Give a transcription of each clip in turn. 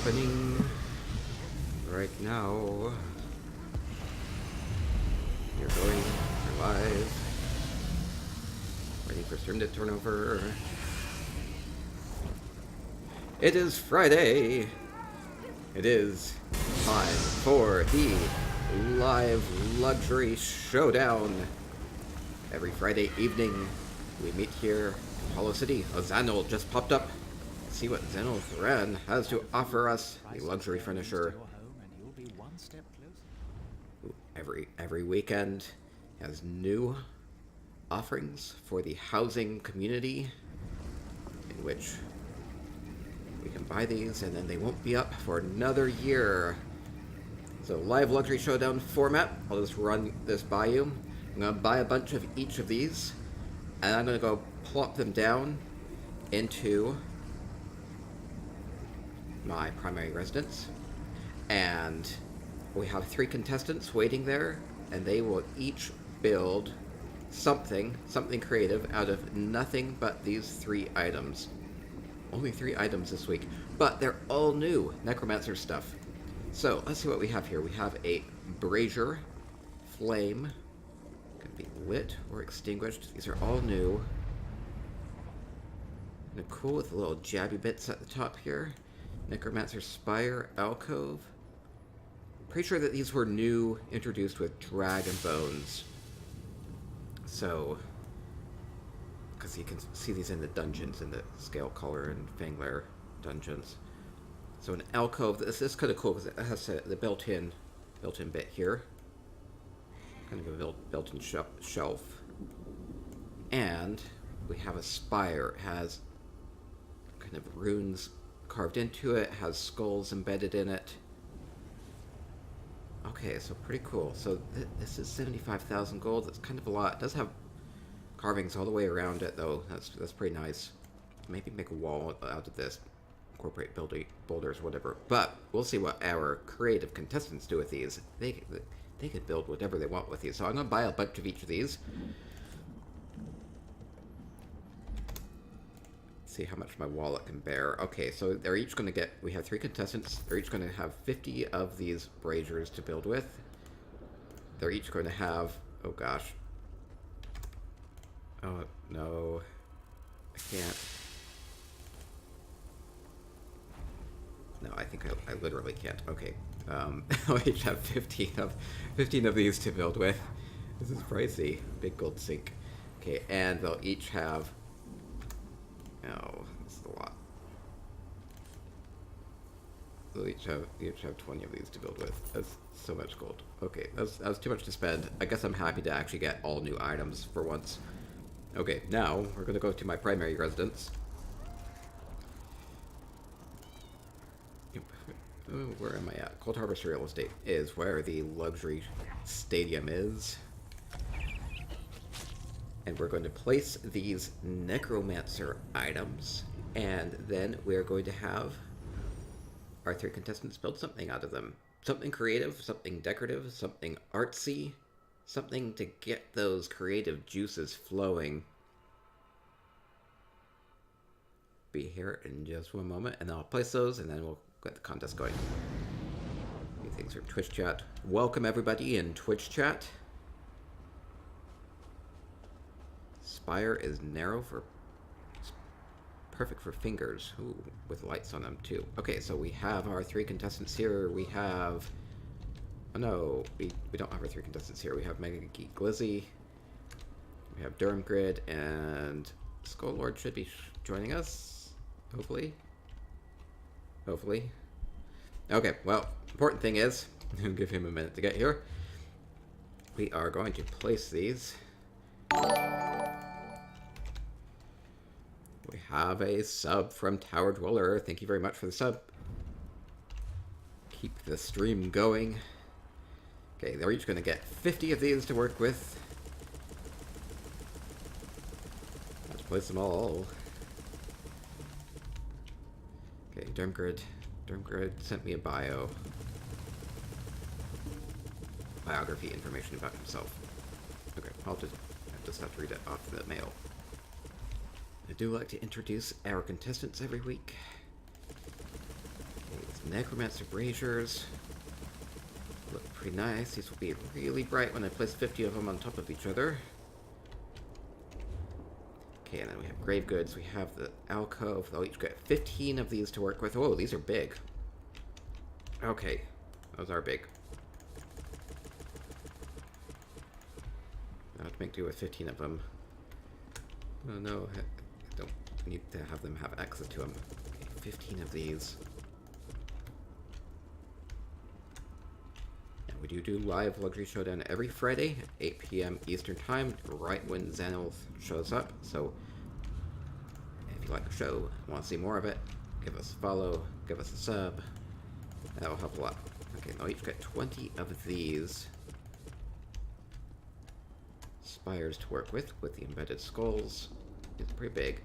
happening right now. You're live. Waiting for stream to turn over. It is Friday. It is time for the live luxury showdown. Every Friday evening, we meet here in Hollow City. A Zanul just popped up. Let's see what Zanul Thuran has to offer us. The luxury furnisher. Every weekend has new offerings for the housing community, in which we can buy these and then they won't be up for another year. So live luxury showdown format. I'll just run this by you. I'm going to buy a bunch of each of these, and I'm going to go plop them down into my primary residence. And we have 3 contestants waiting there, and they will each build something creative out of nothing but these 3 items. Only 3 items this week, but they're all new Necromancer stuff. So let's see what we have here. We have a Brazier flame. Can be lit or extinguished. These are all new. And cool with the little jabby bits at the top here. Necromancer Spire, Alcove. Pretty sure that these were new, introduced with Dragon Bones. So, because you can see these in the dungeons, in the Scale Caller and Fanglair dungeons. So an alcove, this is kind of cool because it has the built-in bit here. Kind of a built-in shelf. And we have a spire. It has kind of runes carved into it, has skulls embedded in it. Okay, so pretty cool. So this is 75,000 gold. That's kind of a lot. It does have carvings all the way around it, though. That's pretty nice. Maybe make a wall out of this. Incorporate boulders, whatever. But we'll see what our creative contestants do with these. They could build whatever they want with these. So I'm going to buy a bunch of each of these. See how much my wallet can bear. Okay, so they're each going to get, we have 3 contestants, they're each going to have 50 of these braziers to build with. They're each going to have, oh gosh. Oh, no. I can't. No, I think I literally can't. Okay. I'll each have 15 of these to build with. This is pricey. Big gold sink. Okay, and they'll each have, oh, this is a lot. They'll each have 20 of these to build with. That's so much gold. Okay, that was too much to spend. I guess I'm happy to actually get all new items for once. Okay, now we're going to go to my primary residence. Where am I at? Cold Harvest Real Estate is where the luxury stadium is. And we're going to place these Necromancer items, and then we're going to have our 3 contestants build something out of them. Something creative, something decorative, something artsy, something to get those creative juices flowing. Be here in just one moment, and then I'll place those, and then we'll get the contest going. A few things from Twitch chat. Welcome everybody in Twitch chat. Spire is narrow for, perfect for fingers. Ooh, with lights on them too. Okay, so we have our 3 contestants here. We have, oh no, we don't have our 3 contestants here. We have MegaGeekLizzy. We have Durmgrid, and Skull Lord should be joining us, hopefully. Hopefully. Okay, well, important thing is, I'll give him a minute to get here. We are going to place these. We have a sub from Tower Dweller. Thank you very much for the sub. Keep the stream going. Okay, they're each going to get 50 of these to work with. Let's place them all. Okay, Durmgrid sent me a biography information about himself. Okay, I'll just have to read it off the mail. I do like to introduce our contestants every week. Okay, Necromancer Braziers. Look pretty nice. These will be really bright when I place 50 of them on top of each other. Okay, and then we have Grave Goods. We have the Alcove. They'll each get 15 of these to work with. Oh, these are big. Okay, those are big. I'll have to make do with 15 of them. Oh no, I don't need to have them have access to them. Okay, 15 of these. And we do live Luxury Showdown every Friday at 8 p.m. Eastern Time, right when Xanil shows up. So if you like the show and want to see more of it, give us a follow, give us a sub. That will help a lot. Okay, I'll each get 20 of these Spires to work with the embedded skulls. It's pretty big.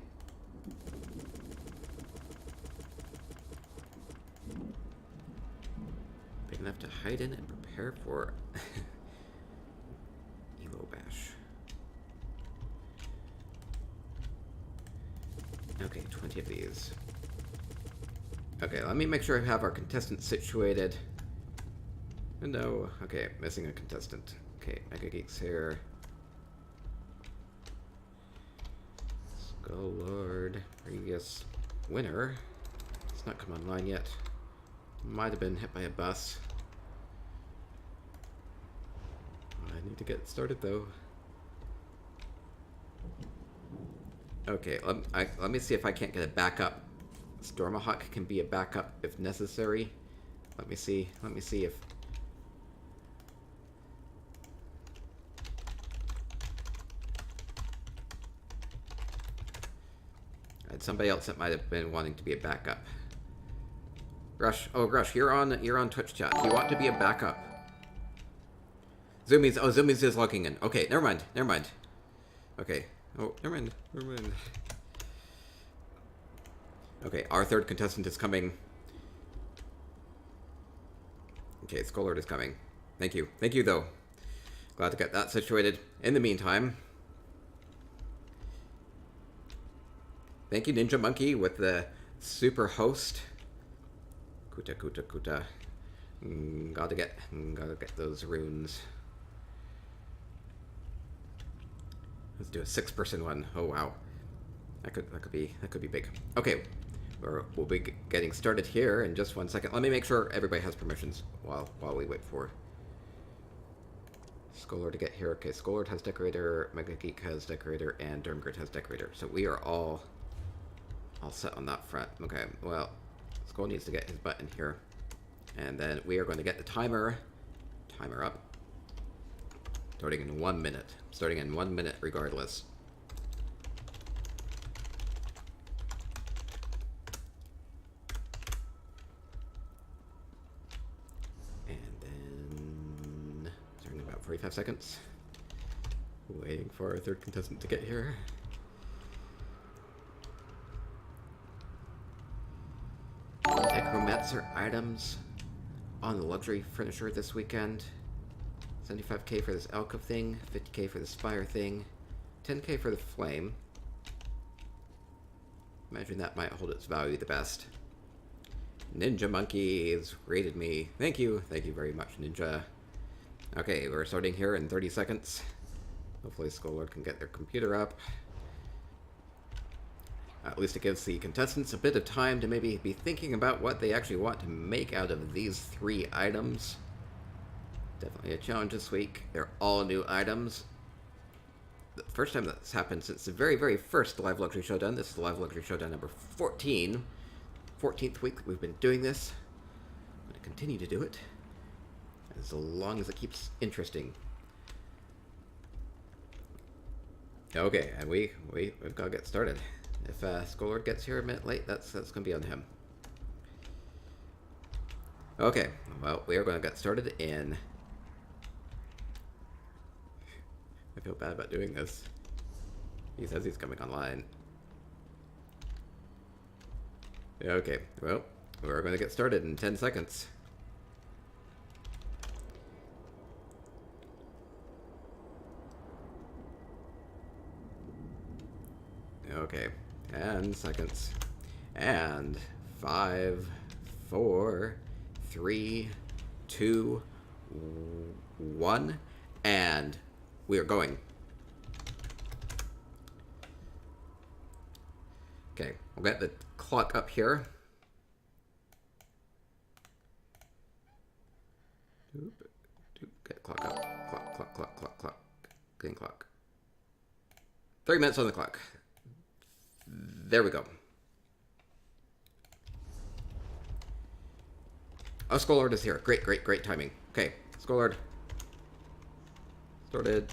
Big enough to hide in and prepare for Evo Bash. Okay, 20 of these. Okay, let me make sure I have our contestants situated. No, okay, missing a contestant. Okay, MegaGeek's here. Skull Lord, previous winner. It's not come online yet. Might have been hit by a bus. I need to get started though. Okay, let me see if I can't get a backup. Stormahawk can be a backup if necessary. Let me see if... I had somebody else that might have been wanting to be a backup. Rush, oh Rush, you're on Twitch chat. You want to be a backup. Zoomies, oh Zoomies is logging in. Okay, never mind. Okay. Oh, never mind. Okay, our third contestant is coming. Okay, Skullord is coming. Thank you. Thank you, though. Glad to get that situated. In the meantime, thank you, Ninja Monkey, with the super host. Kuta. Gotta get those runes. Let's do a 6-person one. Oh wow, that could be big. Okay. We'll be getting started here in just 1 second. Let me make sure everybody has permissions while we wait for Skullord to get here. Okay, Skullord has Decorator, MegaGeek has Decorator, and Durmgrid has Decorator. So we are all set on that front. Okay, well, Skull needs to get his butt in here. And then we are going to get the timer up. Starting in 1 minute. Starting in 1 minute regardless. And then starting in about 45 seconds. Waiting for our third contestant to get here. Necromancer items on the luxury furniture this weekend. 75k for this Alcove thing, 50k for the Spire thing, 10k for the Flame. Imagine that might hold its value the best. Ninja Monkey has rated me. Thank you very much, Ninja. Okay, we're starting here in 30 seconds. Hopefully Skullord can get their computer up. At least it gives the contestants a bit of time to maybe be thinking about what they actually want to make out of these 3 items. Definitely a challenge this week. They're all new items. The first time that's happened since the very first Live Luxury Showdown. This is Live Luxury Showdown number 14. 14th week that we've been doing this. I'm going to continue to do it as long as it keeps interesting. Okay, and we've got to get started. If Skullord gets here a minute late, that's going to be on him. Okay, well, we are going to get started in... I feel bad about doing this. He says he's coming online. Okay, well, we're going to get started in 10 seconds. Okay, 10 seconds. And 5, 4, 3, 2, 1, and we are going. Okay, we'll get the clock up here. Get the clock up. Clock. Getting clock. 3 minutes on the clock. There we go. Oh, Skullord is here. Great timing. Okay, Skullord.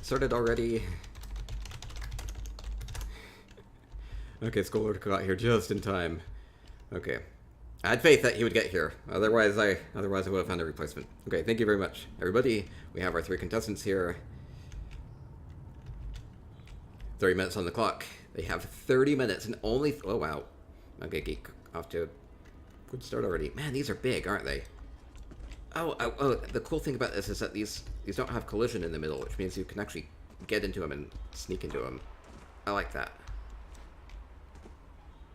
Started already. Okay, Skullord got here just in time. Okay. I had faith that he would get here. Otherwise I would have found a replacement. Okay, thank you very much. Everybody, we have our 3 contestants here. 30 minutes on the clock. They have 30 minutes and only... Oh, wow. Okay, Geek. Off to a good start already. Man, these are big, aren't they? Oh, the cool thing about this is that these don't have collision in the middle, which means you can actually get into them and sneak into them. I like that.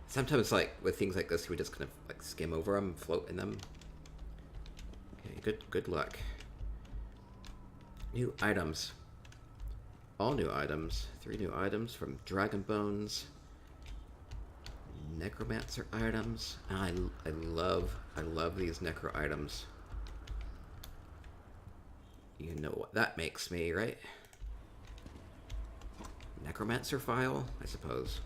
Sometimes, like, with things like this, we just kind of, like, skim over them, float in them. Okay, good luck. New items. All new items. 3 new items from Dragon Bones. Necromancer items. I love these necro items. You know what that makes me, right? Necromancer file, I suppose.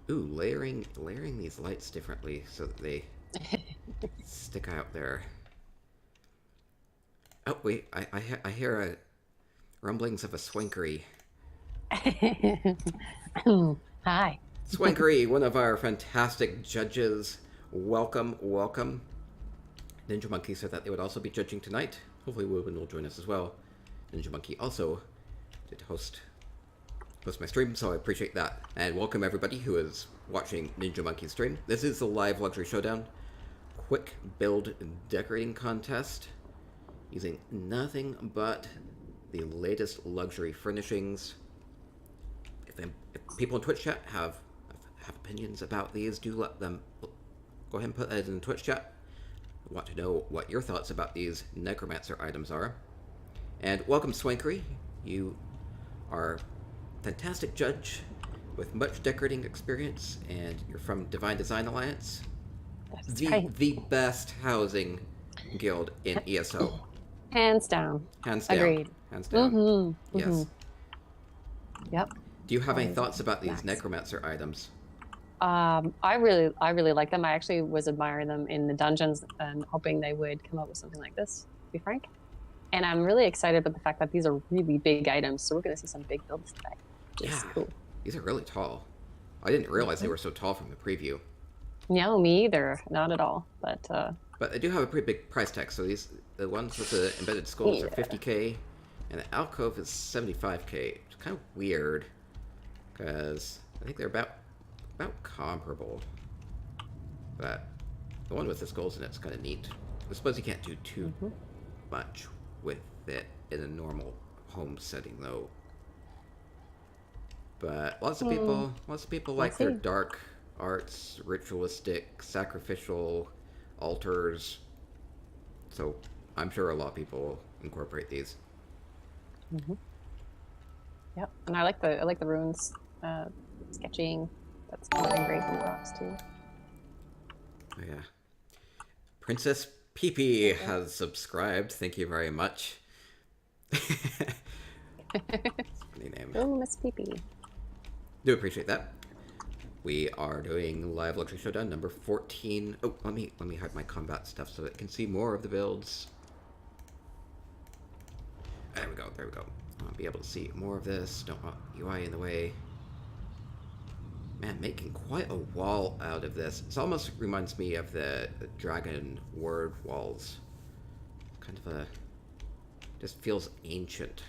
Ooh, layering these lights differently so that they stick out there. Oh wait, I hear rumblings of a Swankery. Hi. Swankery, one of our fantastic judges. Welcome. Ninja Monkey said that they would also be judging tonight. Hopefully Wueben will join us as well. Ninja Monkey also did host my stream, so I appreciate that. And welcome everybody who is watching Ninja Monkey's stream. This is the live luxury showdown. Quick build decorating contest. Using nothing but the latest luxury furnishings. If people in Twitch chat have opinions about these, do let them go ahead and put that in the Twitch chat. I want to know what your thoughts about these Necromancer items are. And welcome, Swankery. You are a fantastic judge with much decorating experience, and you're from Divine Design Alliance. That's right. The best housing guild in ESO. Hands down. Hands down. Agreed. Hands down. Mm-hmm. Yes. Mm-hmm. Yep. Do you have any thoughts about these Necromancer items? I really like them. I actually was admiring them in the dungeons and hoping they would come up with something like this, to be frank. And I'm really excited about the fact that these are really big items, so we're going to see some big builds today. Which is cool. These are really tall. I didn't realize they were so tall from the preview. No, me either. Not at all. But they do have a pretty big price tag. So the ones with the embedded skulls are 50k, and the Alcove is 75k. It's kind of weird, because I think they're about comparable. But the one with the skulls in it's kind of neat. I suppose you can't do too much with it in a normal home setting, though. But lots of people like their dark arts, ritualistic, sacrificial altars. So I'm sure a lot of people incorporate these. Yep, and I like the runes sketching. That's great in the rocks too. Oh, yeah. Princess Peepee has subscribed. Thank you very much. Funny name. Oh, Miss Peepee. Do appreciate that. We are doing live luxury showdown number 14. Oh, let me hide my combat stuff so that I can see more of the builds. There we go. I'll be able to see more of this. Don't want UI in the way. Man, making quite a wall out of this. It almost reminds me of the dragon word walls. Kind of a... just feels ancient.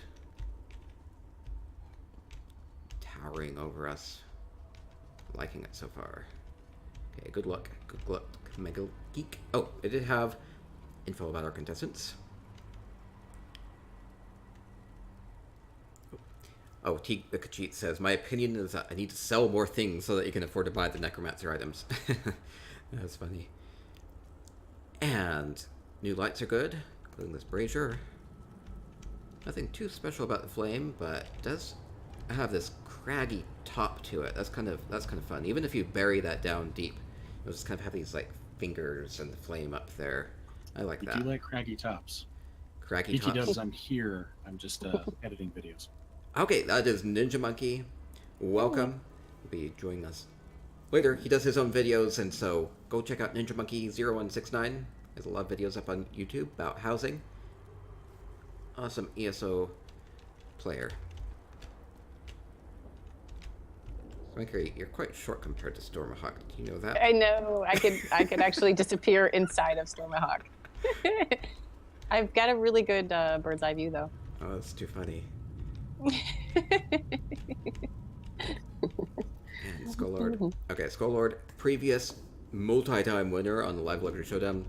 Towering over us. Liking it so far. Okay, good luck. Mega Geek. Oh, it did have info about our contestants. Oh, Teak the Khajiit says, my opinion is that I need to sell more things so that you can afford to buy the Necromancer items. That's funny. And new lights are good, including this brazier. Nothing too special about the flame, but it does have this craggy top to it. That's kind of fun. Even if you bury that down deep, you'll just kind of have these like fingers and the flame up there. I like that. I do like craggy tops. Craggy PT tops. Dubs, I'm here. I'm just editing videos. Okay, that is Ninja Monkey. Welcome. He'll be joining us later. He does his own videos, and so go check out Ninja Monkey 0169. There's a lot of videos up on YouTube about housing. Awesome ESO player. Swankery, you're quite short compared to Stormahawk. Do you know that? I know. I could actually disappear inside of Stormahawk. I've got a really good bird's eye view, though. Oh, that's too funny. And Skull-Lord. Okay, Skull-Lord, previous multi-time winner on the Live Luxury Showdown.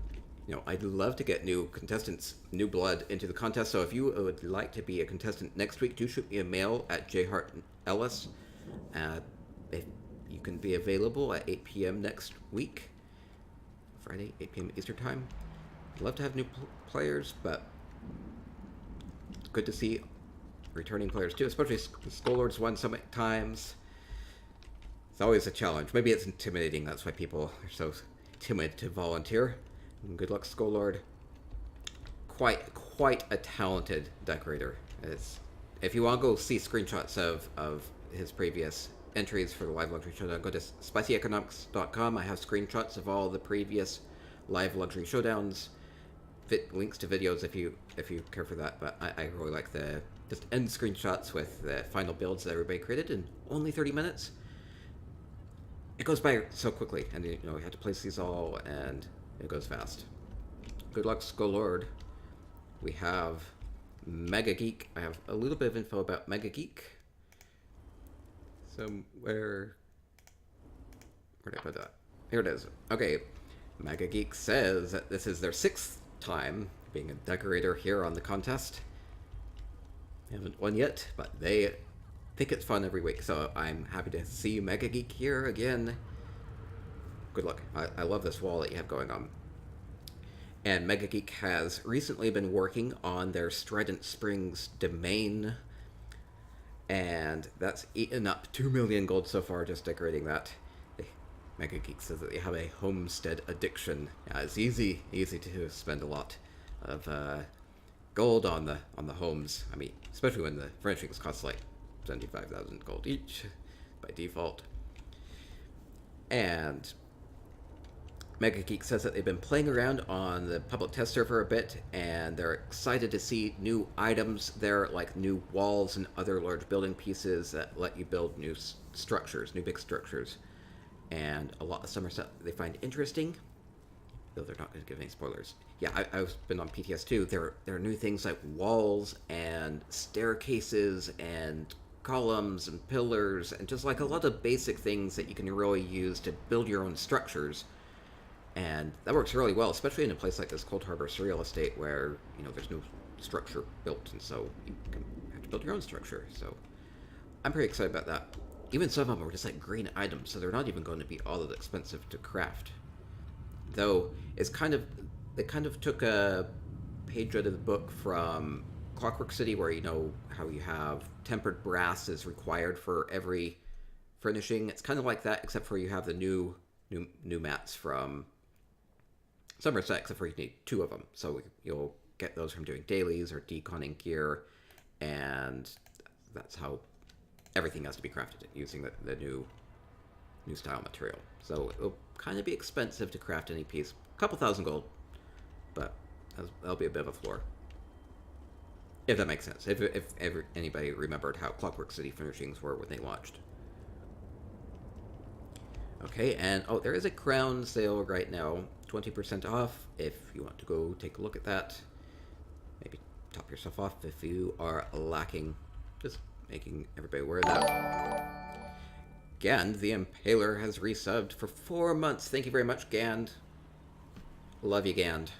You know, I'd love to get new contestants, new blood into the contest. So if you would like to be a contestant next week, do shoot me a mail at jhartellis. If you can be available at 8 p.m. next week, Friday, 8 p.m. Eastern Time. I'd love to have new players, but it's good to see returning players too, especially Skull-Lord's won so many times. It's always a challenge. Maybe it's intimidating. That's why people are so timid to volunteer. And good luck, Skull-Lord. Quite a talented decorator. If you want to go see screenshots of his previous entries for the Live Luxury Showdown, go to spicyeconomics.com. I have screenshots of all the previous Live Luxury Showdowns. Links to videos if you care for that. But I really like the just end screenshots with the final builds that everybody created in only 30 minutes. It goes by so quickly, and you know, you have to place these all, and it goes fast. Good luck, Skull-Lord. We have MegaGeek. I have a little bit of info about MegaGeek. Where did I put that? Here it is. Okay, MegaGeek says that this is their 6th time being a decorator here on the contest. They haven't won yet, but they think it's fun every week, so I'm happy to see MegaGeek here again. Good luck. I love this wall that you have going on. And MegaGeek has recently been working on their Strident Springs domain, and that's eaten up 2 million gold so far just decorating that. MegaGeek says that they have a homestead addiction. Yeah, it's easy to spend a lot of gold on the homes. I mean, especially when the furnishings cost like 75,000 gold each by default. And MegaGeek says that they've been playing around on the public test server a bit, and they're excited to see new items there, like new walls and other large building pieces that let you build new structures, new big structures. And a lot of summer stuff they find interesting, though they're not going to give any spoilers. Yeah, I've been on PTS too. There are new things like walls and staircases and columns and pillars, and just like a lot of basic things that you can really use to build your own structures. And that works really well, especially in a place like this Cold Harbor Surreal Estate where, you know, there's no structure built, and so you can have to build your own structure. So I'm pretty excited about that. Even some of them are just like green items, so they're not even going to be all that expensive to craft. Though they kind of took a page out of the book from Clockwork City, where you know how you have tempered brass is required for every furnishing. It's kind of like that, except for you have the new mats from Somerset, except for you need 2 of them. So you'll get those from doing dailies or deconning gear, and that's how everything has to be crafted using the new style material. So it'll kind of be expensive to craft any piece. A couple thousand gold, but that'll be a bit of a floor. If that makes sense. If ever anybody remembered how Clockwork City furnishings were when they launched. Okay, and there is a crown sale right now, 20% off. If you want to go take a look at that, maybe top yourself off if you are lacking. Just making everybody aware of that. Gand the Impaler has resubbed for 4 months. Thank you very much, Gand. Love you, Gand.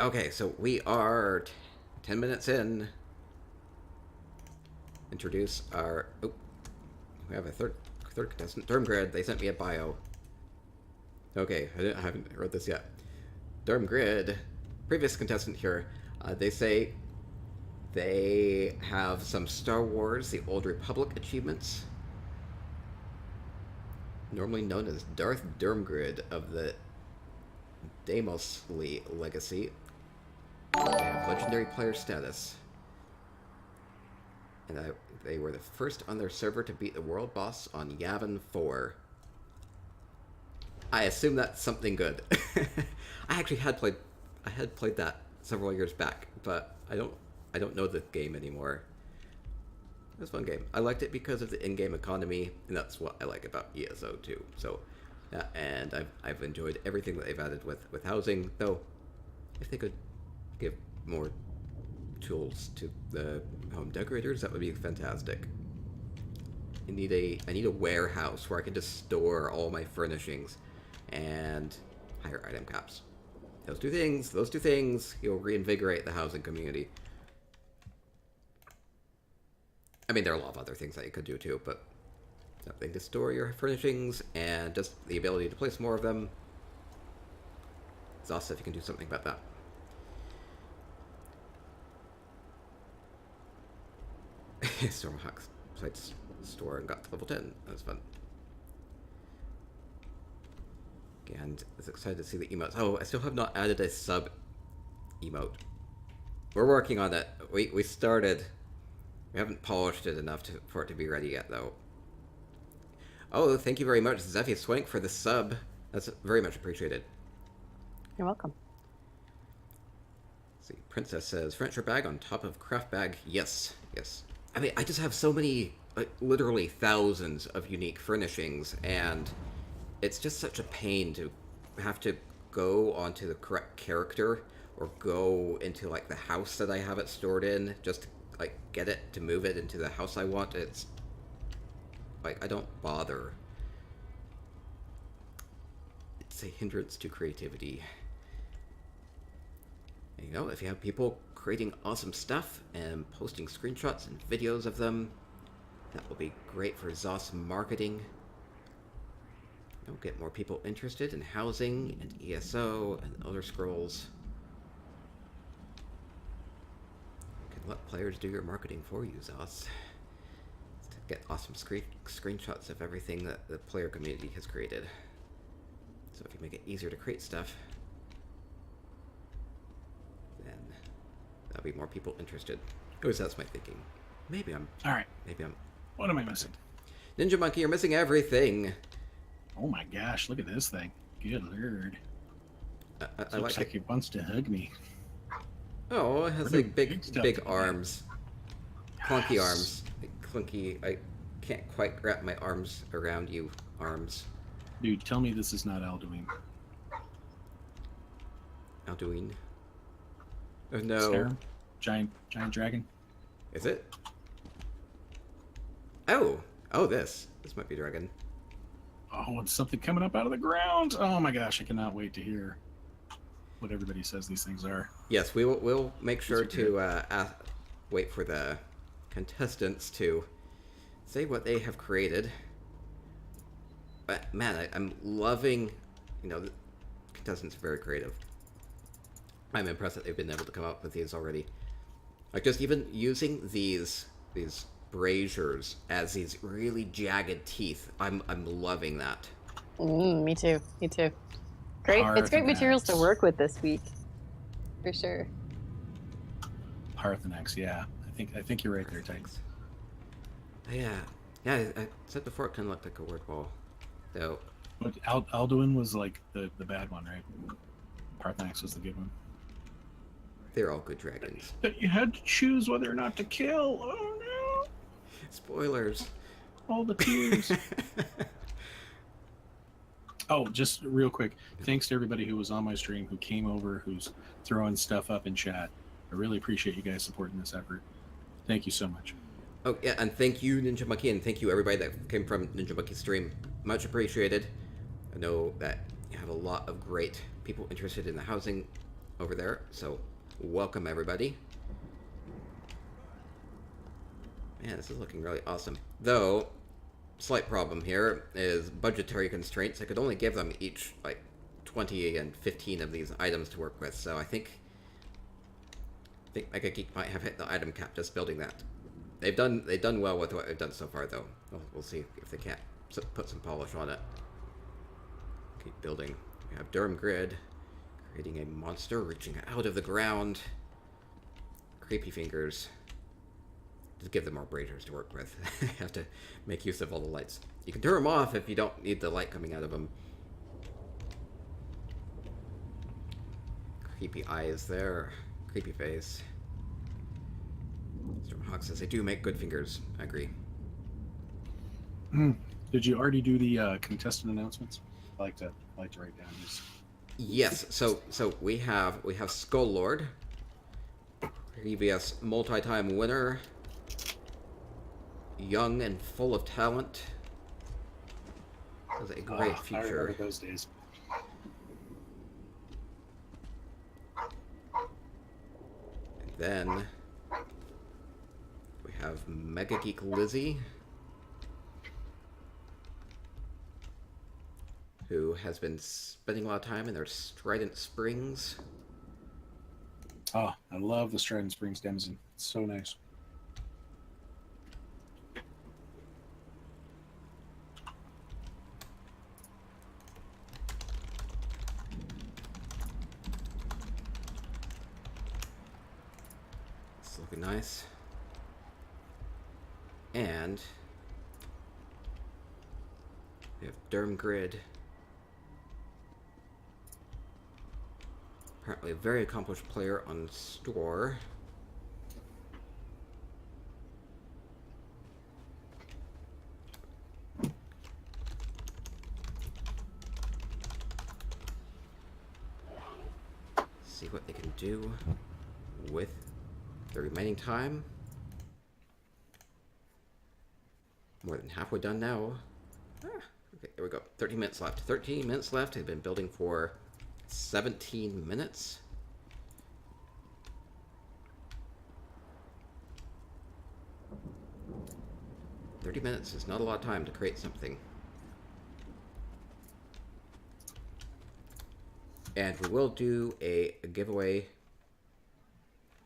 Okay, so we are 10 minutes in. introduce our... Oh, we have a third contestant. Durmgrid, they sent me a bio. Okay, I haven't read this yet. Durmgrid, previous contestant here, they say they have some Star Wars, the Old Republic achievements, normally known as Darth Durmgrid of the Damosly Legacy. They have legendary player status. And they were the first on their server to beat the world boss on Yavin 4. I assume that's something good. I actually had played that several years back, but I don't know the game anymore. It was a fun game. I liked it because of the in-game economy, and that's what I like about ESO too. So, yeah, and I've enjoyed everything that they've added with housing. Though, if they could give more tools to the home decorators, that would be fantastic. I need a warehouse where I can just store all my furnishings and higher item caps. Those two things, you'll reinvigorate the housing community. I mean, there are a lot of other things that you could do too, but something to store your furnishings and just the ability to place more of them. It's awesome if you can do something about that. Stormhawk's sites store and got to level 10. That was fun. And I was excited to see the emotes. Oh, I still have not added a sub emote. We're working on it. We started. We haven't polished it enough for it to be ready yet, though. Oh, thank you very much, Zephy Swank, for the sub. That's very much appreciated. You're welcome. Let's see, Princess says, furniture bag on top of craft bag. Yes, yes. I mean, I just have so many, like, literally thousands of unique furnishings, and it's just such a pain to have to go onto the correct character or go into, like, the house that I have it stored in just to, like, get it to move it into the house I want. It's like, I don't bother. It's a hindrance to creativity. And, you know, if you have people creating awesome stuff and posting screenshots and videos of them, that will be great for ZOS marketing. You know, get more people interested in housing and ESO and Elder Scrolls. You can let players do your marketing for you, ZOS. To get awesome screenshots of everything that the player community has created. So if you make it easier to create stuff, then there'll be more people interested. At least that's my thinking. Maybe I'm... Alright. Maybe I'm... What am I missing? Ninja Monkey, you're missing everything. Oh my gosh, look at this thing. Good lord. I Looks like it wants to hug me. Oh, it has Really like big stuff. arms. Clunky arms. Like, clunky... I can't quite wrap my arms around you. Arms. Dude, tell me this is not Alduin. Alduin. Oh no. Scarab? Giant dragon? Is it? Oh! Oh, this. This might be dragon. Oh, it's something coming up out of the ground. Oh my gosh, I cannot wait to hear what everybody says these things are. Yes, we'll make sure to wait for the contestants to say what they have created. But man, I'm loving, you know, the contestants are very creative. I'm impressed that they've been able to come up with these already. Like just even using these braziers as these really jagged teeth. I'm loving that. Me too. Me too. Great. It's great materials to work with this week, for sure. Parthenax, yeah. I think you're right there, Tykes. Yeah. I said before it kind of looked like a word wall. So. But Alduin was like the bad one, right? Parthenax was the good one. They're all good dragons. That you had to choose whether or not to kill. Oh no! Spoilers. All the tears. Oh, just real quick. Thanks to everybody who was on my stream, who came over, who's throwing stuff up in chat. I really appreciate you guys supporting this effort. Thank you so much. Oh, yeah, and thank you, Ninja Monkey, and thank you, everybody that came from Ninja Monkey's stream. Much appreciated. I know that you have a lot of great people interested in the housing over there, so welcome, everybody. Man, this is looking really awesome. Though, slight problem here is budgetary constraints. I could only give them each like 20 and 15 of these items to work with, so I think MegaGeek might have hit the item cap just building that. They've done well with what they've done so far, though. We'll see if they can't put some polish on it. Keep building. We have Durmgrid creating a monster reaching out of the ground. Creepy fingers. Just give them more braziers to work with. You have to make use of all the lights. You can turn them off if you don't need the light coming out of them. Creepy eyes there. Creepy face. Stormhawk says they do make good fingers. I agree. Did you already do the contestant announcements? I like to write down these. Yes. So we have Skull Lord, previous multi-time winner, young and full of talent. Was a great feature. I remember those days. And then we have MegaGeekLizzy, who has been spending a lot of time in their Strident Springs. Oh, I love the Strident Springs denizen. It's so nice. It's looking nice. And we have Durmgrid. Apparently a very accomplished player on store. See what they can do with the remaining time. More than halfway done now. Okay, there we go. 13 minutes left. 13 minutes left. They've been building for 17 minutes. $30 minutes is not a lot of time to create something. And we will do a giveaway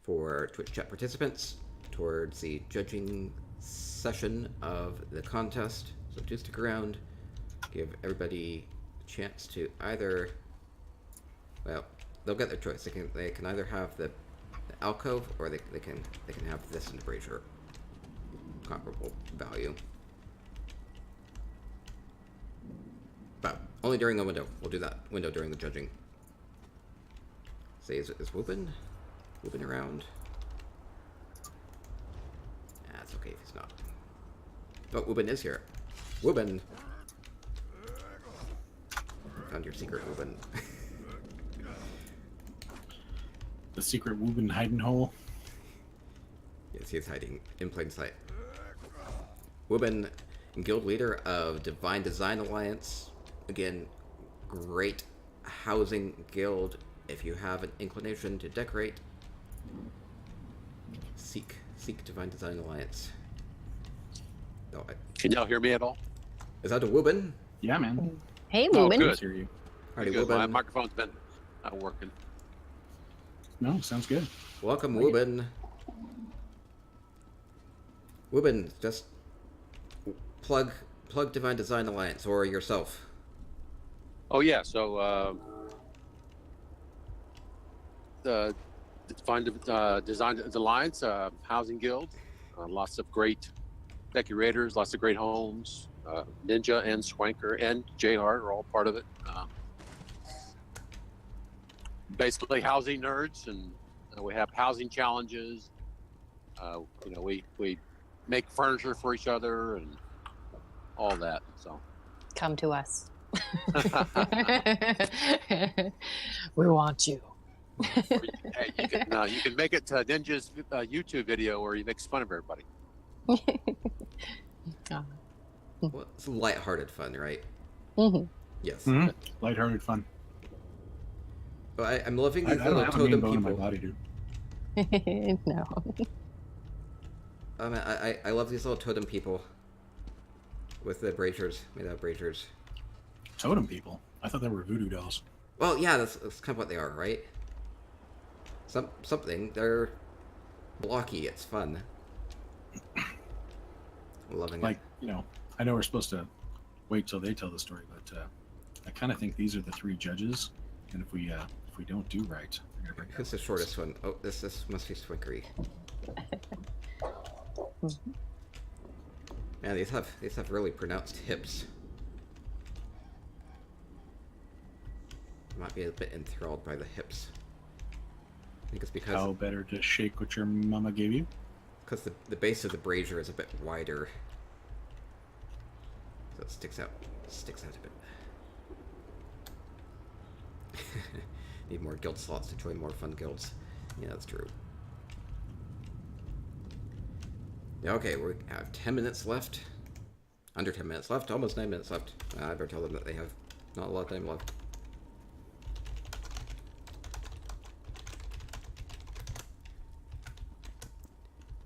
for Twitch chat participants towards the judging session of the contest. So do stick around, give everybody a chance to either, well, they'll get their choice. They can either have the Alcove or they can have this in the Brazier. Comparable value. But only during the window. We'll do that window during the judging. Say, is Wueben around? That's okay if he's not. Oh, Wueben is here. Wueben! Found your secret, Wueben. The secret Wueben hiding hole. Yes, he is hiding in plain sight. Wueben, guild leader of Divine Design Alliance. Again, great housing guild. If you have an inclination to decorate, seek Divine Design Alliance. Oh, Can y'all hear me at all? is that a Wueben? Yeah, man. Hey, Oh, Wueben. good. Hear you. Alrighty, Good. My Wueben. microphone's been not working. No, sounds good. Welcome, Wueben. Wueben, just plug Divine Design Alliance or yourself. Oh yeah, so the Divine Design Alliance, Housing Guild, lots of great decorators, lots of great homes. Ninja and Swanker and J Hart are all part of it. Basically, housing nerds, and we have housing challenges. You know, we make furniture for each other and all that. So Come to us. We want you. hey, you can make it to Ninja's YouTube video where he makes fun of everybody. Oh. Well, it's lighthearted fun, right? Mhm. Yes. Mm-hmm. Lighthearted fun. But I'm loving I these don't little have a mean totem bone in my people. body, dude. No. I love these little totem people with the braziers, made out of braziers. Totem people? I thought they were voodoo dolls. Well, yeah, that's kind of what they are, right? Something. They're blocky. It's fun. Loving Like, it. you know, I know we're supposed to wait till they tell the story, but I kind of think these are the three judges, and if we don't do right, they're gonna bring Who's the shortest one? Oh, this must be Swankery. Man, these have really pronounced hips. Might be a bit enthralled by the hips. I think it's because How better to shake what your mama gave you? the base of the brazier is a bit wider, so it sticks out a bit. Need more guild slots to join more fun guilds. Yeah, that's true. Yeah, okay, we have 10 minutes left. Under 10 minutes left, almost 9 minutes left. I better tell them that they have not a lot of time left.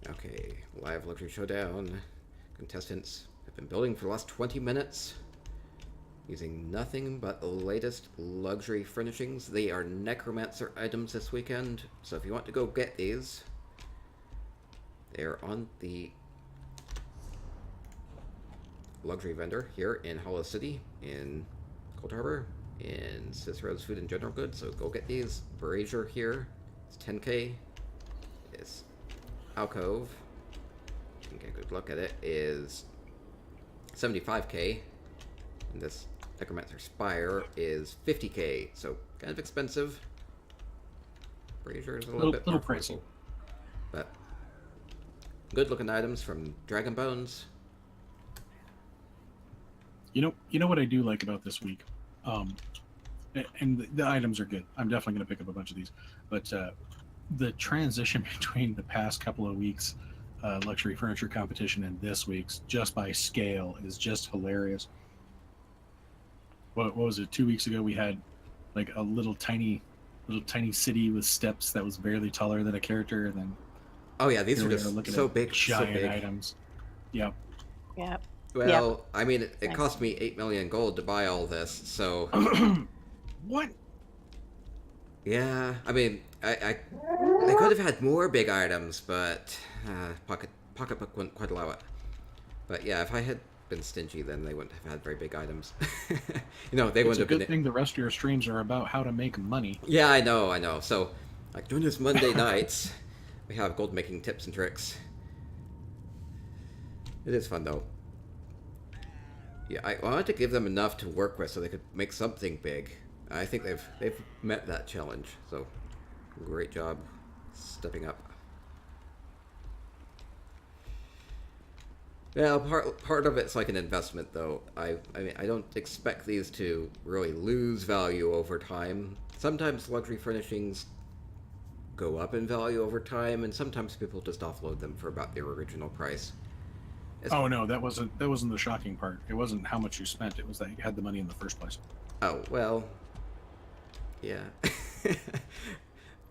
Okay, live luxury showdown. Contestants have been building for the last 20 minutes. Using nothing but the latest luxury furnishings. They are Necromancer items this weekend, so if you want to go get these, they're on the luxury vendor here in Hollow City, in Cold Harbor, in Cicero's Food and General Goods, so go get these. Brazier here, it's 10k. It's Alcove, you can get a good look at it, is 75k. And this Necromancer Spire is 50k, so kind of expensive. Brazier is a little bit more pricey, but good looking items from Dragon Bones. You know what I do like about this week, and the items are good. I'm definitely going to pick up a bunch of these, but the transition between the past couple of weeks luxury furniture competition and this week's, just by scale, is just hilarious. What was it? 2 weeks ago, we had like a little tiny city with steps that was barely taller than a character, and then Oh yeah, these here are we just looking so at big, so giant big. items. Yep. Yep. Well, I mean, it Nice. cost me 8 million gold to buy all this, so What? yeah. I mean, I they could have had more big items, but pocketbook wouldn't quite allow it. But yeah, if I had been stingy, then they wouldn't have had very big items. You know, they It's wouldn't a have good been. thing the rest of your streams are about how to make money. Yeah, I know. So, like during this Monday nights, we have gold making tips and tricks. It is fun though. Yeah, I wanted to give them enough to work with so they could make something big. I think they've met that challenge. So, great job stepping up. Yeah, part of it's like an investment though. I mean, I don't expect these to really lose value over time. Sometimes luxury furnishings go up in value over time, and sometimes people just offload them for about their original price. Oh no, that wasn't the shocking part. It wasn't how much you spent. It was that you had the money in the first place. Oh, well, yeah.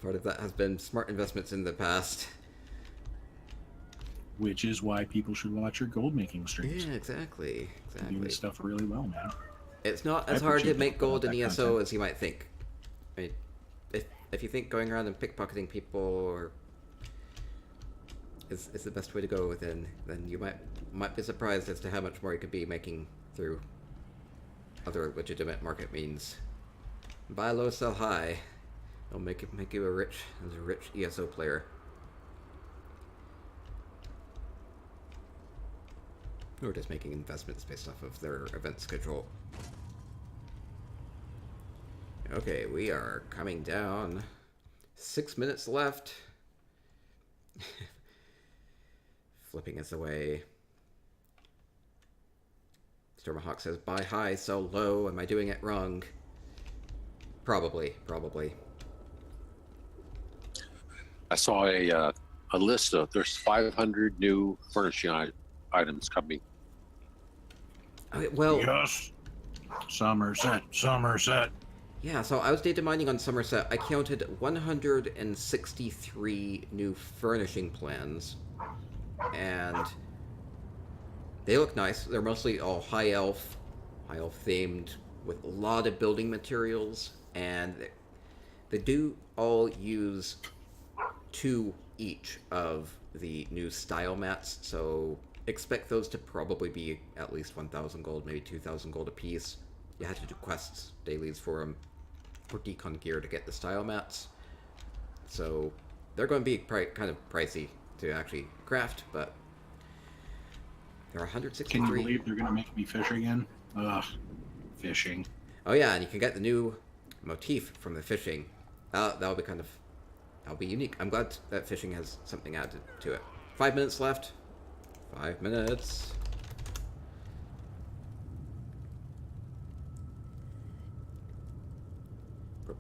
Part of that has been smart investments in the past. Which is why people should watch your gold making streams. Yeah, exactly. You do this stuff really well, man. It's not I as hard to appreciate make you gold in putting out that ESO content. as you might think. I mean, if you think going around and pickpocketing people is the best way to go, then you might be surprised as to how much more you could be making through other legitimate market means. Buy low, sell high. It'll make you a rich ESO player. Or just making investments based off of their event schedule. Okay, we are coming down. 6 minutes left. Flipping us away. Stormahawk says, buy high, sell low. Am I doing it wrong? Probably. I saw a list of there's 500 new furnishing items coming. Okay, well, Yes. Somerset. yeah, so I was data mining on Somerset. I counted 163 new furnishing plans. and they look nice. They're mostly all high elf themed with a lot of building materials, and they do all use 2 each of the new style mats, so expect those to probably be at least 1,000 gold, maybe 2,000 gold a piece. You had to do quests, dailies for them, for decon gear to get the style mats. So they're going to be kind of pricey to actually craft, but they're 163. Can you believe they're going to make me fish again? Ugh, fishing. Oh yeah, and you can get the new motif from the fishing. That'll be unique. I'm glad that fishing has something added to it. 5 minutes left. 5 minutes.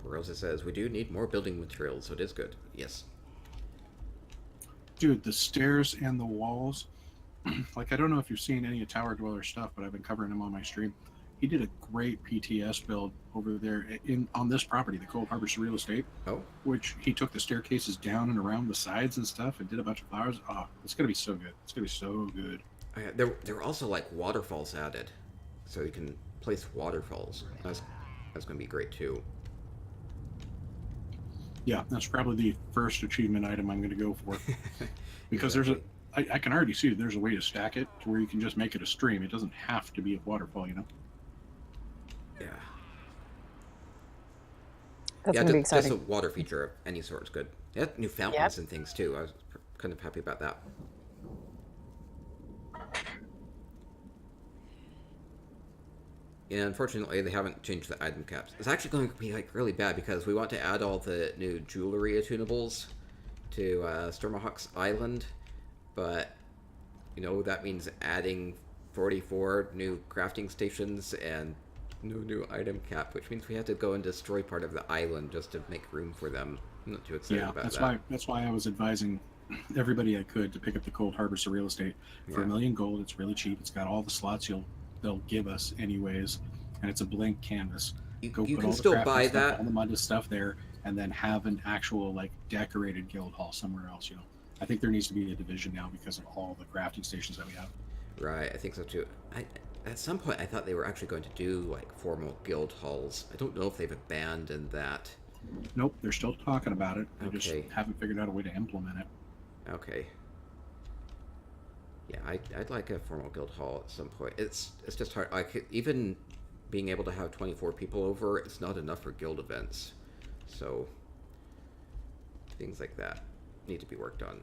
Rosa says, we do need more building materials, so it is good. Yes. Dude, the stairs and the walls, like, I don't know if you've seen any of Tower Dweller stuff, but I've been covering him on my stream. He did a great PTS build over there on this property, the Cold Harbor Real Estate. Oh. Which he took the staircases down and around the sides and stuff and did a bunch of flowers. Oh, it's going to be so good. It's going to be so good. There were also, like, waterfalls added. So you can place waterfalls. That's going to be great, too. Yeah, that's probably the first achievement item I'm going to go for. Because Exactly. I can already see there's a way to stack it to where you can just make it a stream. It doesn't have to be a waterfall, you know? Yeah. That's Yeah, gonna be just exciting. a water feature of any sort is good. They had new fountains and things, too. I was kind of happy about that. And unfortunately, they haven't changed the item caps. It's actually going to be like really bad because we want to add all the new jewelry attunables to Stormhawk's Island, but you know that means adding 44 new crafting stations and no new item cap, which means we have to go and destroy part of the island just to make room for them. I'm not too excited about that. That's why I was advising everybody I could to pick up the Cold Harbor Real Estate for $1 million gold. It's really cheap. It's got all the slots they'll give us anyways, and it's a blank canvas. You Put can all still the crafting buy stuff, that. all the mud stuff there, and then have an actual like decorated guild hall somewhere else. You know, I think there needs to be a division now because of all the crafting stations that we have. Right, I think so too. At some point, I thought they were actually going to do like formal guild halls. I don't know if they've abandoned that. Nope, they're still talking about it. They just Okay. haven't figured out a way to implement it. Okay. Yeah, I'd like a formal guild hall at some point. It's just hard. Even being able to have 24 people over, it's not enough for guild events. So things like that need to be worked on.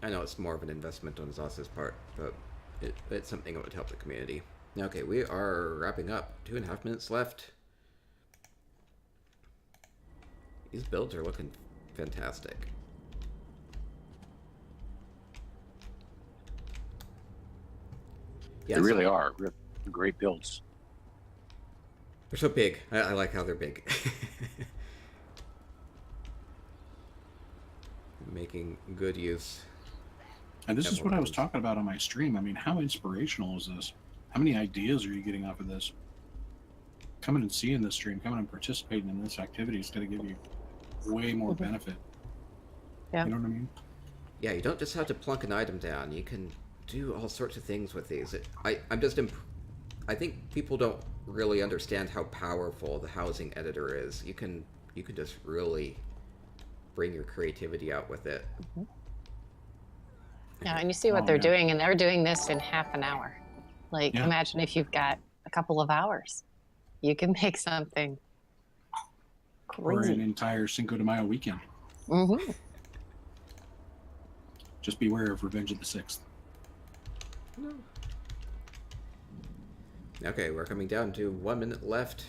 I know it's more of an investment on Zos's part, but it's something that would help the community. Okay, we are wrapping up. 2.5 minutes left. These builds are looking fantastic. They really are. Great builds. They're so big. I like how they're big. Making good use. And this is what I was talking about on my stream. I mean, how inspirational is this? How many ideas are you getting off of this? Coming and seeing this stream, coming and participating in this activity is going to give you way more benefit. Yeah. You know what I mean? Yeah, you don't just have to plunk an item down. You can do all sorts of things with these. I think people don't really understand how powerful the housing editor is. You can just really bring your creativity out with it. Mm-hmm. Yeah, and you see what they're doing, and they're doing this in half an hour. Like, imagine if you've got a couple of hours. You can make something crazy. Or an entire Cinco de Mayo weekend. Mm-hmm. Just beware of Revenge of the 6th. No. Okay, we're coming down to 1 minute left.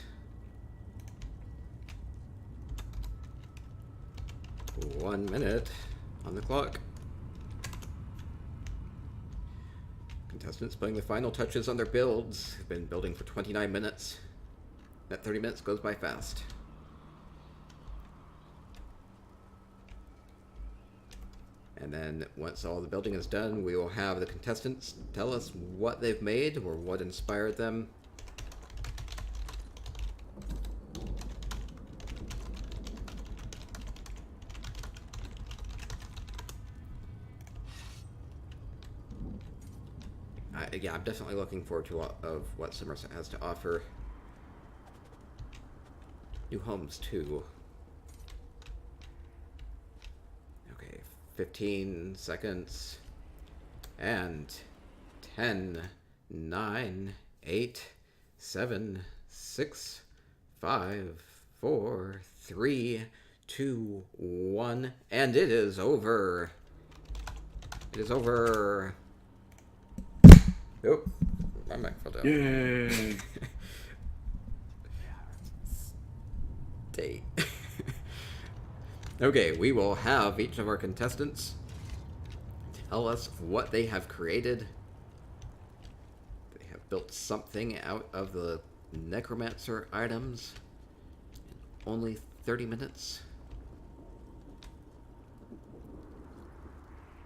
1 minute on the clock. Contestants putting the final touches on their builds. Have been building for 29 minutes. That 30 minutes goes by fast. And then once all the building is done, we will have the contestants tell us what they've made or what inspired them. Yeah, I'm definitely looking forward to of what Somerset has to offer. New homes too. Okay, 15 seconds. And 10, 9, 8, 7, 6, 5, 4, 3, 2, 1, and it is over. It is over. Oh, my mic fell down. Yay! Date. Okay, we will have each of our contestants tell us what they have created. They have built something out of the Necromancer items in only 30 minutes.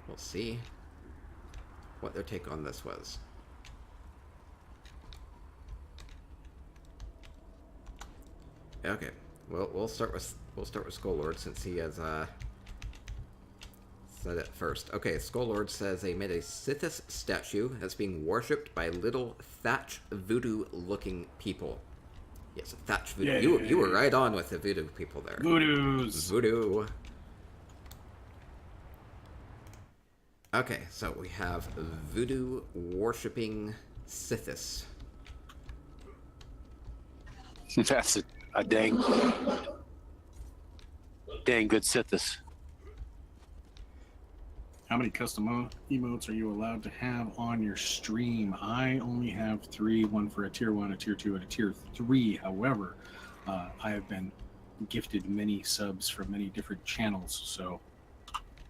We'll see what their take on this was. Okay, well, we'll start with Skull-Lord since he has said it first. Okay, Skull-Lord says they made a Sithis statue that's being worshipped by little thatch voodoo-looking people. Yes, thatch voodoo. Yay. You were right on with the voodoo people there. Voodoos! Voodoo. Okay, so we have voodoo worshipping Sithis. That's a dang good Sithis. How many custom emotes are you allowed to have on your stream? I only have 3, one for a tier 1, a tier 2, and a tier 3. However, I have been gifted many subs from many different channels, so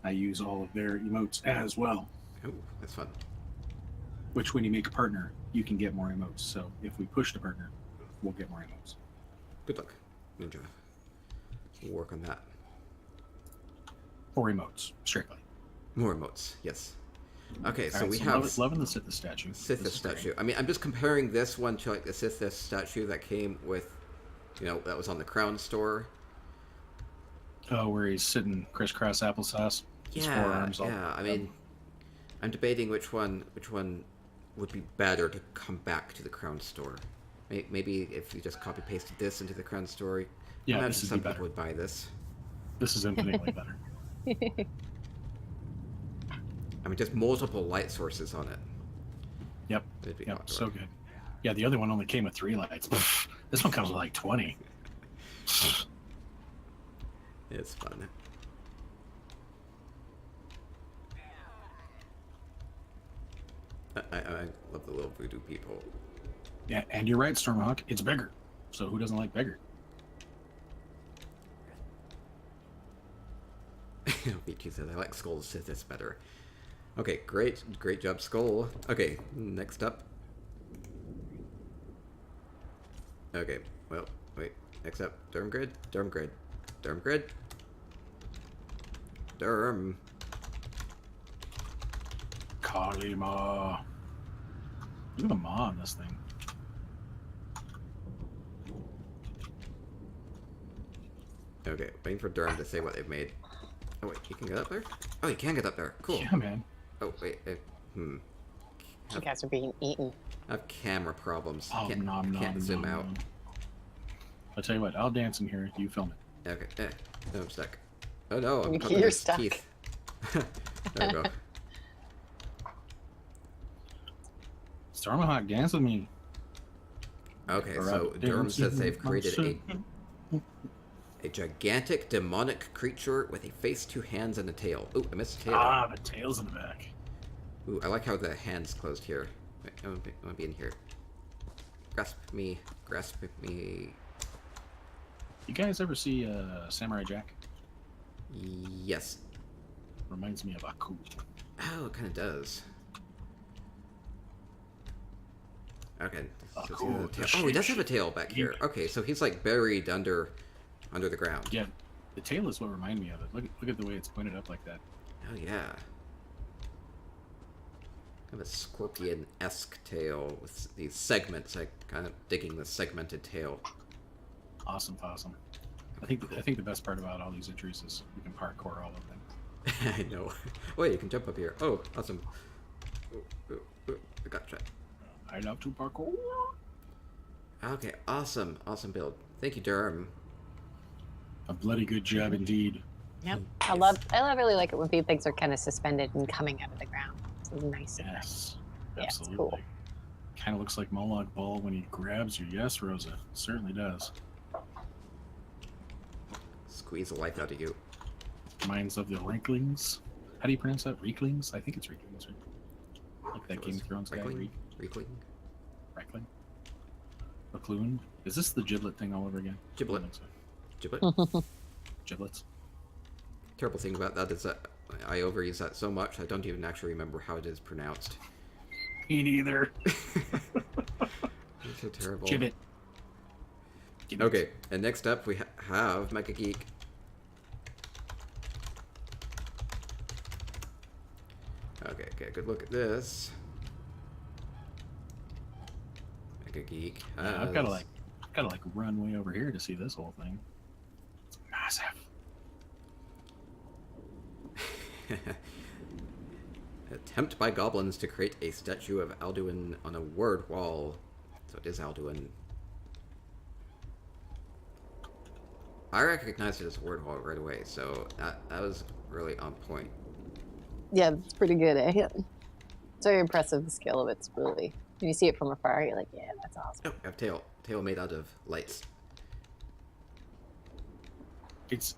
I use all of their emotes as well. Oh, that's fun. Which, when you make a partner, you can get more emotes. So if we push the partner, we'll get more emotes. Good luck, Ninja. We'll work on that. 4 emotes, strictly. More emotes, yes. Okay, so Alright, we have loving the Sithis statue. Sithis statue. I mean, I'm just comparing this one to like the Sithis statue that came with, that was on the Crown store. Oh, where he's sitting crisscross applesauce. His forearms all I mean, I'm debating which one would be better to come back to the Crown store. Maybe if you just copy pasted this into the Crown store, yeah, imagine this would some be better. people would buy this. This is infinitely better. I mean, just multiple light sources on it. Yep. It'd be Yep. popular. So good. Yeah, the other one only came with 3 lights. This one comes with like 20. It's fun. I love the little voodoo people. Yeah, and you're right, Stormhawk. It's bigger. So who doesn't like bigger? Beachy says, I like Skull Sithis better. Okay, great job, Skull. Okay, next up. Okay, well, wait. Next up, Durmgrid. Durm. Kalima. Look at the maw on this thing. Okay, waiting for Durm to say what they've made. Oh wait, he can get up there? Oh, he can get up there. Cool. Yeah, man. Oh wait, You guys are being eaten. I have camera problems. Oh, Can't zoom out. I'll tell you what, I'll dance in here. You film it. Okay, no, I'm stuck. Oh no, I'm You're caught in his stuck. teeth. There we go. Stormhawk, dance with me. Okay, Or so up, Durham dance says with they've me, created I'm a gigantic demonic creature with a face, 2 hands, and a tail. Ooh, I missed a tail. Ah, the tail's in the back. Ooh, I like how the hand's closed here. Wait, I want to be in here. Grasp me. You guys ever see Samurai Jack? Yes. Reminds me of Aku. Oh, it kind of does. Okay. So Cool. the tail. Oh, he does have a tail back here. Okay, so he's like buried under the ground. Yeah, the tail is what reminded me of it. Look at the way it's pointed up like that. Oh yeah. Kind of a scorpion-esque tail with these segments. Like kind of digging the segmented tail. Awesome. I think the best part about all these entries is you can parkour all of them. I know. Wait, you can jump up here. Oh, awesome. Oh, I gotcha. I love to parkour. Okay, awesome. Awesome build. Thank you, Durham. A bloody good job indeed. Yep. Yes. I really like it when things are kind of suspended and coming out of the ground. It's a nice effect. Yes, Yeah, it's absolutely. cool. Kind of looks like Moloch Ball when he grabs you. Yes, Rosa. Certainly does. Squeeze the life out of you. Reminds of the Ranklings. How do you pronounce that? Reeklings? I think it's Reeklings, right? Like that Game of Thrones guy. Reckling? Reckling? Reckling? McLuhan? Is this the giblet thing all over again? Giblet. I think so. Giblet? Giblets. Terrible thing about that is that I overuse that so much I don't even actually remember how it is pronounced. Me neither. It's so terrible. Gibbet. Okay, and next up we have MegaGeek. Okay, good look at this. MegaGeek has... Yeah, I've got to run way over here to see this whole thing. It's massive. Attempt by goblins to create a statue of Alduin on a word wall. So it is Alduin. I recognized it as a word wall right away, so that was really on point. Yeah, it's pretty good, eh? It's very impressive, the scale of it. It's really... When you see it from afar, you're like, yeah, that's awesome. Oh, I have tail. Tail made out of lights. It's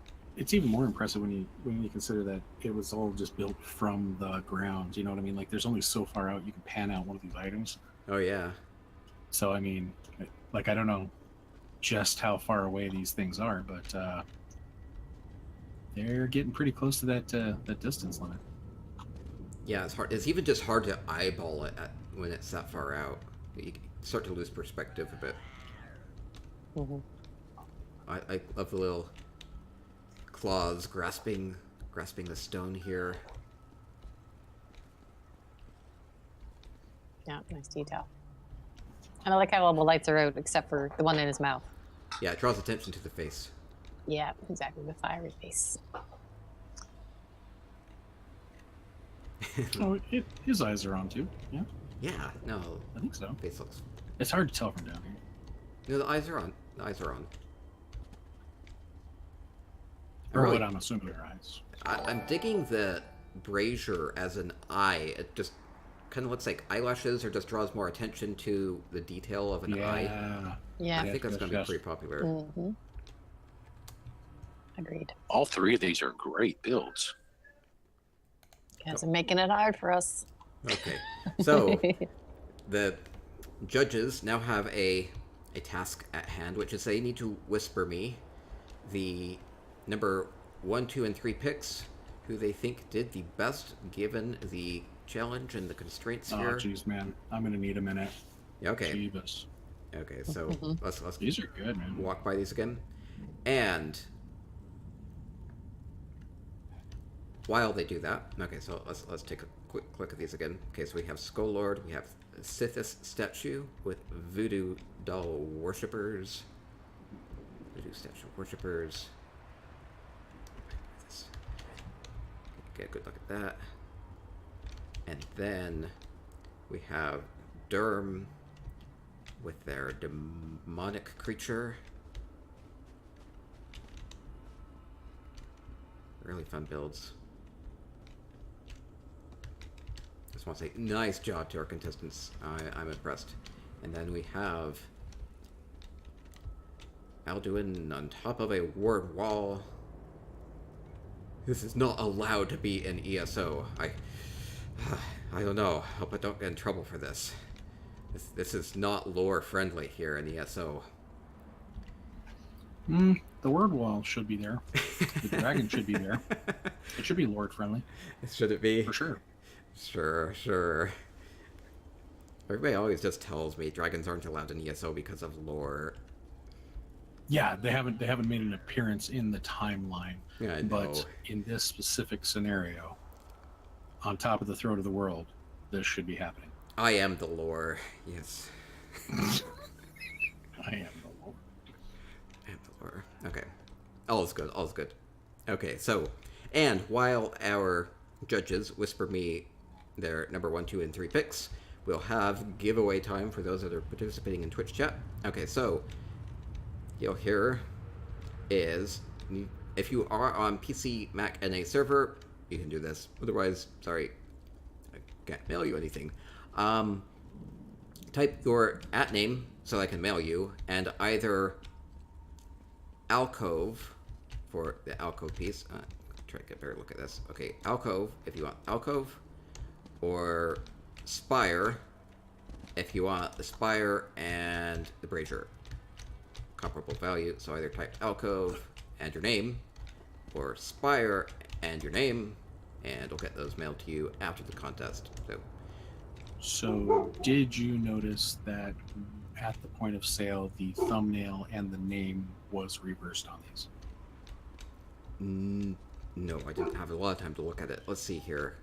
even more impressive when you consider that it was all just built from the ground. You know what I mean? Like, there's only so far out you can pan out one of these items. Oh, yeah. So, I mean, like, I don't know just how far away these things are, but they're getting pretty close to that distance limit. Yeah, it's hard. It's even just hard to eyeball it when it's that far out. You start to lose perspective a bit. Mm-hmm. I love the little claws grasping the stone here. Yeah, nice detail. And I like how all the lights are out except for the one in his mouth. Yeah, it draws attention to the face. Yeah, exactly. The fiery face. Oh, his eyes are on too. Yeah, Yeah, no, I think so. face looks. It's hard to tell from down here. No, the eyes are on. The eyes are on. Or Really- what I'm assuming are eyes. I'm digging the brazier as an eye. It just kind of looks like eyelashes, or just draws more attention to the detail of an eye. Yeah. Yeah. I think that's yes, going to be yes. pretty popular. Mm-hmm. Agreed. All three of these are great builds. Guys are making it hard for us. Okay, so the judges now have a task at hand, which is they need to whisper me the number 1, 2, and 3 picks who they think did the best given the challenge and the constraints Oh, here. jeez, man. I'm going to need a minute. Yeah, okay. Jeebus. Okay, so let's These are good, man. walk by these again. And while they do that, okay, so let's take a quick look at these again. Okay, so we have Skull Lord, we have Sithis statue with voodoo doll worshippers. Voodoo statue worshippers. Get a good look at that. And then we have Durm with their demonic creature. Really fun builds. Just want to say nice job to our contestants. I'm impressed. And then we have Alduin on top of a ward wall. This is not allowed to be an ESO. I don't know. Hope I don't get in trouble for this. This is not lore friendly here in ESO. The word wall should be there. The dragon should be there. It should be Lord friendly. Should it be? For sure. Sure. Everybody always just tells me dragons aren't allowed in ESO because of lore. Yeah, they haven't made an appearance in the timeline. Yeah, I know. But in this specific scenario, on top of the throat of the world, this should be happening. I am the lore. Yes. I am the Lord. I am the lore. Okay. All is good. Okay, so, and while our judges whisper me their number 1, 2, and 3 picks, we'll have giveaway time for those that are participating in Twitch chat. Okay, so here is, if you are on PC, Mac, NA server, you can do this. Otherwise, sorry, I can't mail you anything. Type your @name so I can mail you, and either Alcove for the Alcove piece. Try to get a better look at this. Okay, Alcove if you want Alcove, or Spire if you want the Spire and the Brazier. Comparable value, so either type Alcove and your name, or Spire and your name, and we'll get those mailed to you after the contest. So, did you notice that at the point of sale, the thumbnail and the name was reversed on these? No, I didn't have a lot of time to look at it. Let's see here.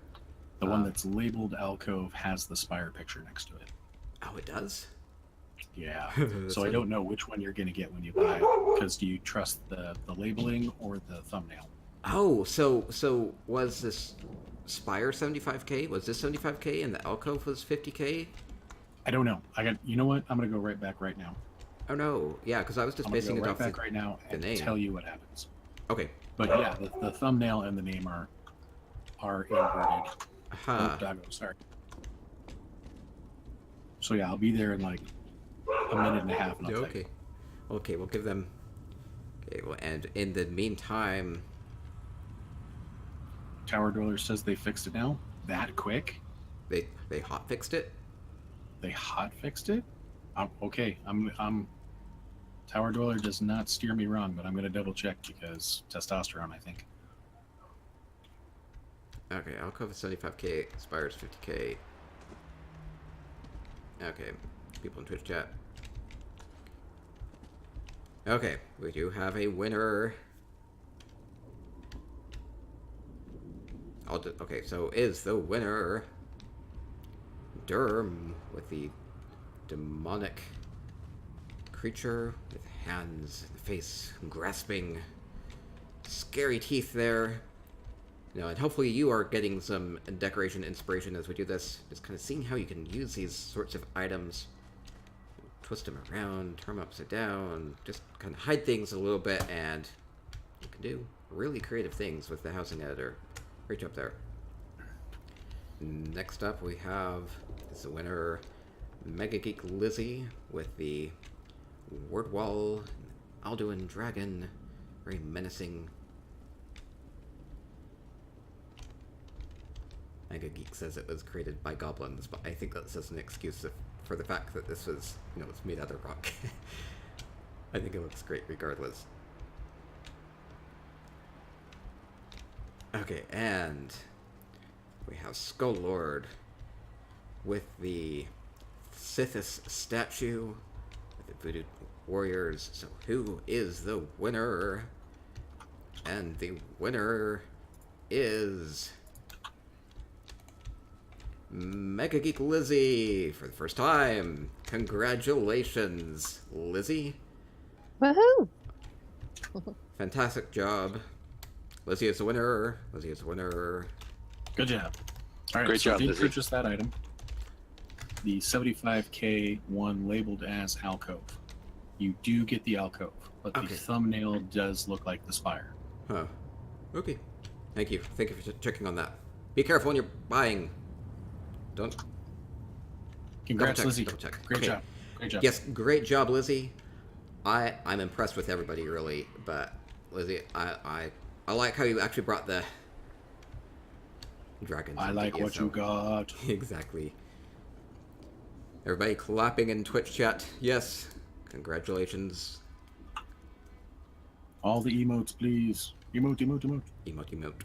The one that's labeled Alcove has the Spire picture next to it. Oh, it does? Yeah. So I don't know which one you're going to get when you buy it, because do you trust the labeling or the thumbnail? Oh, so was this Spire 75k? Was this 75k and the Alcove was 50k? I don't know. You know what? I'm going to go right back right now. Oh no, yeah, because I was just basing it off back right now and name. tell you what happens. Okay. But yeah, the thumbnail and the name are inverted. Huh. Oh, doggo, sorry. So yeah, I'll be there in like a minute and a half. And I'll Okay. Okay, we'll give them. Okay, well, and in the meantime, Tower Dweller says they fixed it now. That quick? they hot fixed it. They hot fixed it? Okay. I'm. Tower Dweller does not steer me wrong, but I'm going to double check because testosterone, I think. Okay, Alcove is 75k, Spire is 50k. Okay, people in Twitch chat. Okay, we do have a winner. Okay, so is the winner Durm with the demonic creature with hands and face grasping scary teeth there. And hopefully you are getting some decoration inspiration as we do this. Just kind of seeing how you can use these sorts of items. Twist them around, turn them upside down, just kind of hide things a little bit, and you can do really creative things with the housing editor. Reach up there. Next up we have the winner, MegaGeekLizzy, with the word wall, Alduin dragon, very menacing. MegaGeek says it was created by goblins, but I think that's just an excuse for the fact that this was, it's made out of rock. I think it looks great regardless. Okay, and we have Skull Lord with the Sithis statue with the voodoo warriors. So who is the winner? And the winner is MegaGeekLizzy for the first time. Congratulations, Lizzie. Woohoo! Fantastic job. Lizzie is the winner. Lizzie is the winner. Good job. All right, Great so job, if you Lizzie. purchase that item, the 75k one labeled as Alcove, you do get the Alcove, but Okay. the thumbnail does look like the Spire. Huh. Okay. Thank you. Thank you for checking on that. Be careful when you're buying. Don't. Congrats, Double check, Lizzie. double check. Great Okay. job. Great job. Yes, great job, Lizzie. I'm impressed with everybody, really. But Lizzie, I like how you actually brought the dragons. I into like what ESO. you got. Exactly. Everybody clapping in Twitch chat. Yes. Congratulations. All the emotes, please. Emote, emote, emote. Emote, emote.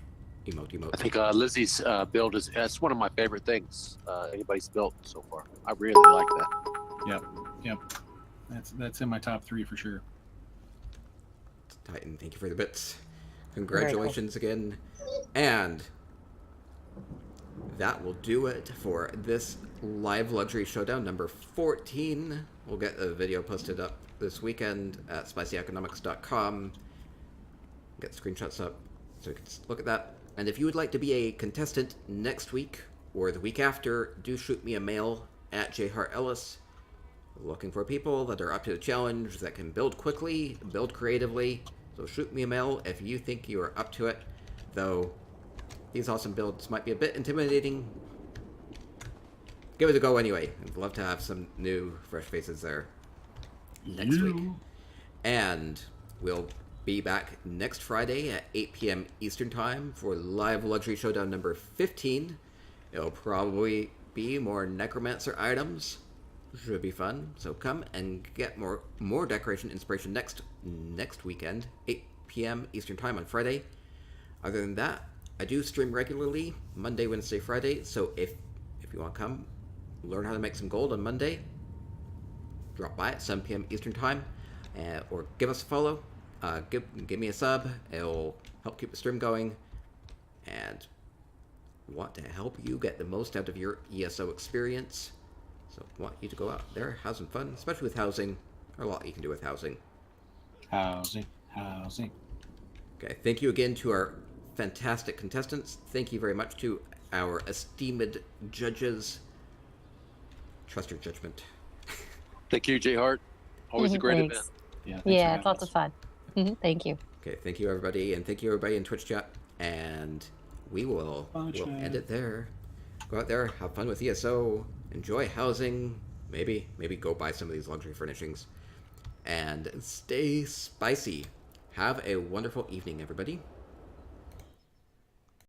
Emote, emote. I think Lizzie's build that's one of my favorite things anybody's built so far. I really like that. Yep. That's in my top 3 for sure. Titan, thank you for the bits. Congratulations again. And that will do it for this live luxury showdown number 14. We'll get a video posted up this weekend at spicyeconomics.com. Get screenshots up so you can look at that. And if you would like to be a contestant next week or the week after, do shoot me a mail at jhartellis. Looking for people that are up to the challenge, that can build quickly, build creatively. So shoot me a mail if you think you are up to it. Though these awesome builds might be a bit intimidating. Give it a go anyway. I'd love to have some new, fresh faces there next week. And we'll be back next Friday at 8 p.m. Eastern Time for live Luxury Showdown number 15. It'll probably be more Necromancer items. Should be fun. So come and get more decoration inspiration next weekend, 8 p.m. Eastern Time on Friday. Other than that, I do stream regularly Monday, Wednesday, Friday. So if you want to come learn how to make some gold on Monday, drop by at 7 p.m. Eastern Time, or give us a follow. Give me a sub. It'll help keep the stream going, and want to help you get the most out of your ESO experience. So want you to go out there, have some fun, especially with housing. There's a lot you can do with housing. Housing. Okay, thank you again to our fantastic contestants. Thank you very much to our esteemed judges. Trust your judgment. Thank you, J Hart. Always a great Thanks. event. Yeah, Yeah, it's lots of fun. Thank you. Okay, thank you everybody, and thank you everybody in Twitch chat. And we'll end it there. Go out there, have fun with ESO, enjoy housing, maybe go buy some of these luxury furnishings, and stay spicy. Have a wonderful evening, everybody.